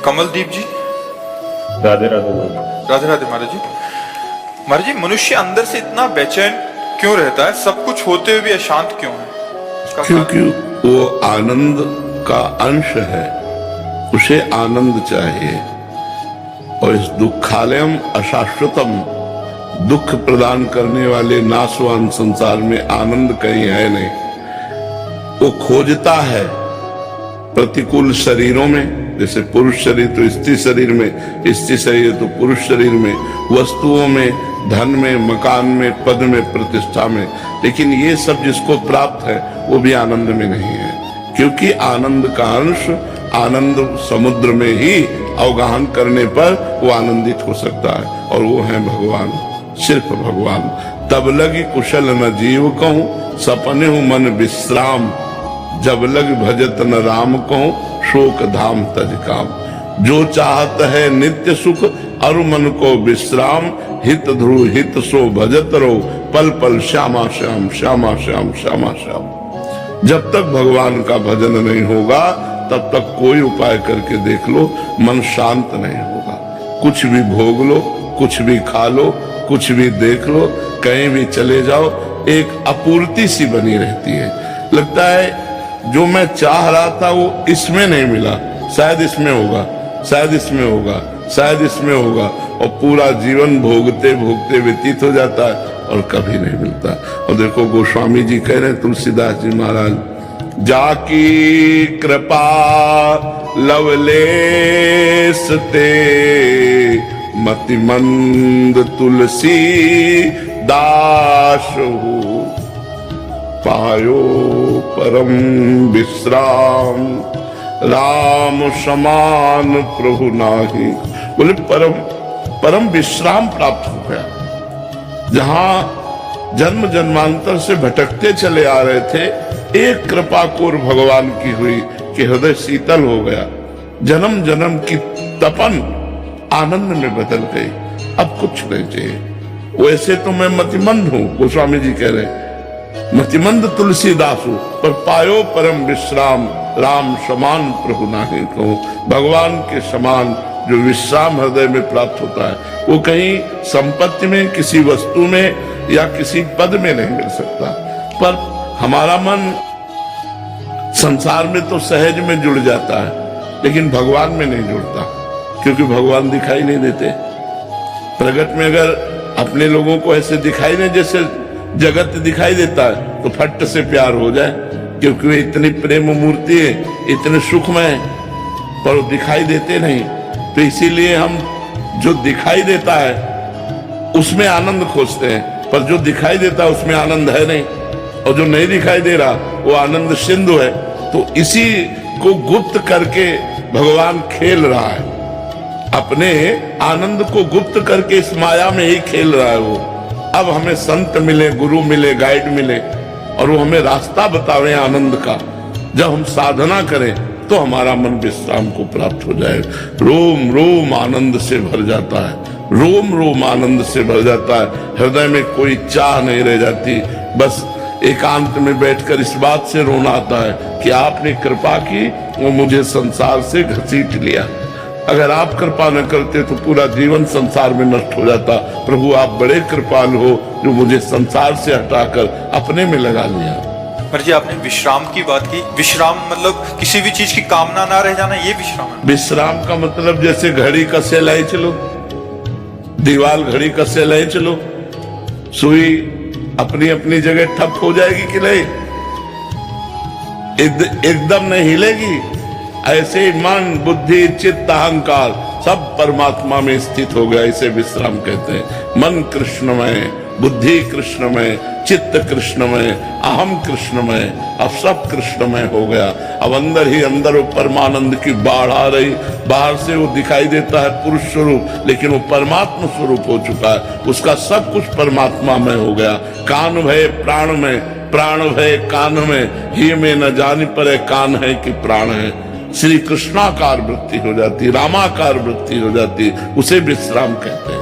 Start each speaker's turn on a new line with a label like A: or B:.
A: कमलदीप जी।
B: राधे राधे।
A: राधे राधे महाराज जी। महाराज जी, मनुष्य अंदर से इतना बेचैन क्यों रहता है? सब कुछ होते हुए भी अशांत क्यों है? इसका
C: क्योंकि वो आनंद का अंश है, उसे आनंद चाहिए। और इस दुखालयम अशाश्वतम, दुख प्रदान करने वाले नाशवान संसार में आनंद कहीं है नहीं। वो खोजता है प्रतिकूल शरीरों में, जैसे पुरुष शरीर तो स्त्री शरीर में, स्त्री शरीर तो पुरुष शरीर में, वस्तुओं में, धन में, मकान में, पद में, प्रतिष्ठा में। लेकिन ये सब जिसको प्राप्त है वो भी आनंद में नहीं है, क्योंकि आनंद का अंश आनंद समुद्र में ही अवगाहन करने पर वो आनंदित हो सकता है, और वो है भगवान, सिर्फ भगवान। तब लगी कुशल न जीव कहूं, सपने हूं मन विश्राम, जब लग भजत न राम कहूं, शोक धाम तज काम। जो चाहत है नित्य सुख, अरु मन को विश्राम, हित ध्रुव हित सो भजत रहो, पल पल श्यामा श्याम श्यामा श्याम श्यामा श्याम। जब तक भगवान का भजन नहीं होगा तब तक कोई उपाय करके देख लो, मन शांत नहीं होगा। कुछ भी भोग लो, कुछ भी खा लो, कुछ भी देख लो, कहीं भी चले जाओ, एक अपूर्ति सी बनी रहती है। लगता है जो मैं चाह रहा था वो इसमें नहीं मिला, शायद इसमें होगा, शायद इसमें होगा, शायद इसमें होगा, और पूरा जीवन भोगते भोगते व्यतीत हो जाता है और कभी नहीं मिलता। और देखो गोस्वामी जी कह रहे हैं, तुलसीदास जी महाराज, जाकी कृपा लवलेस ते, मतिमंद तुलसी दास हो, पायो परम विश्राम, राम समान प्रभु नाही। बोले परम विश्राम प्राप्त हो गया। जहां जन्म जन्मांतर से भटकते चले आ रहे थे, एक कृपा कोर भगवान की हुई कि हृदय शीतल हो गया। जन्म जन्म की तपन आनंद में बदल गई। अब कुछ नहीं चाहिए। वैसे तो मैं मतिमंद हूं, गोस्वामी जी कह रहे, मतिमंद तुलसीदासु, पर पायो परम विश्राम, राम समान प्रभु नाही कहूं। भगवान के समान जो विश्राम हृदय में प्राप्त होता है वो कहीं संपत्ति में, किसी वस्तु में या किसी पद में नहीं मिल सकता। पर हमारा मन संसार में तो सहज में जुड़ जाता है, लेकिन भगवान में नहीं जुड़ता, क्योंकि भगवान दिखाई नहीं देते। प्रगट में अगर अपने लोगों को ऐसे दिखाई नहीं जैसे जगत दिखाई देता है तो फट से प्यार हो जाए, क्योंकि वे इतनी प्रेम मूर्ति है, इतने सुखमय है, पर वो दिखाई देते नहीं। तो इसीलिए हम जो दिखाई देता है उसमें आनंद खोजते हैं, पर जो दिखाई देता है उसमें आनंद है नहीं, और जो नहीं दिखाई दे रहा वो आनंद सिंधु है। तो इसी को गुप्त करके भगवान खेल रहा है, अपने आनंद को गुप्त करके इस माया में ही खेल रहा है वो। अब हमें संत मिले, गुरु मिले, गाइड मिले, और वो हमें रास्ता बतावे आनंद का। जब हम साधना करें तो हमारा मन विश्राम को प्राप्त हो जाए। रोम रोम आनंद से भर जाता है, रोम रोम आनंद से भर जाता है। हृदय में कोई चाह नहीं रह जाती। बस एकांत में बैठकर इस बात से रोना आता है कि आपने कृपा की, वो मुझे संसार से घसीट लिया। अगर आप कृपा न करते तो पूरा जीवन संसार में नष्ट हो जाता। प्रभु आप बड़े कृपाल हो जो मुझे संसार से हटाकर अपने में लगा लिया।
A: महाराज जी, आपने विश्राम की बात की। विश्राम मतलब किसी भी चीज की कामना ना रह जाना, ये विश्राम है?
C: विश्राम का मतलब जैसे घड़ी कसे लाई चलो, दीवार घड़ी कसे लाई चलो, सुई अपनी अपनी जगह ठप हो जाएगी कि नहीं? एकदम नहीं हिलेगी। ऐसे ही मन, बुद्धि, चित्त, अहंकार सब परमात्मा में स्थित हो गया। इसे विश्राम कहते हैं। मन कृष्णमय, बुद्धि कृष्णमय, चित्त कृष्णमय, अहम कृष्णमय, अब सब कृष्णमय हो गया। अब अंदर ही अंदर वो परमानंद की बाढ़ आ रही। बाहर से वो दिखाई देता है पुरुष स्वरूप, लेकिन वो परमात्मा स्वरूप हो चुका है। उसका सब कुछ परमात्मा में हो गया। कान भय प्राण में, प्राण भय कान में, ही में न जान पड़े कान है कि प्राण है। श्री कृष्णाकार वृत्ति हो जाती, रामाकार वृत्ति हो जाती, उसे विश्राम कहते हैं।